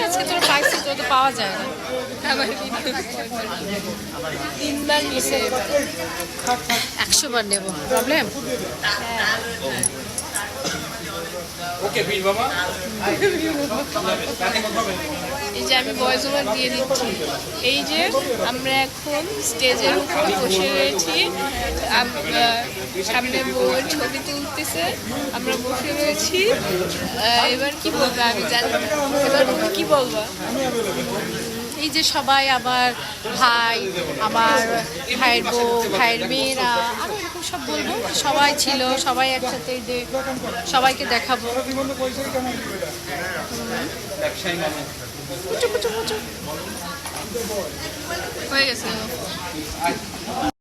আজকে তোর পাইছি, তোর তো পাওয়া যায় না। তিনবার নিচে 100 বার নেব, প্রবলেম? এই যে আমি ভয়েস ওভার দিয়ে দিচ্ছি। এই যে আমরা এখন স্টেজের উপরে বসে রয়েছি, সামনে বউয়ের ছবি তুলতেছে, আমরা বসে রয়েছি। এবার কি বলবো আমি জানি না, এবার কি বলবো? এই যে সবাই, আমার ভাই, আমার ভাইয়ের বউ, ভাইয়ের মেয়েরা, আরও এরকম সব বলবো, সবাই ছিল, সবাই একসাথে, যে সবাইকে দেখাবো। হয়ে গেছে।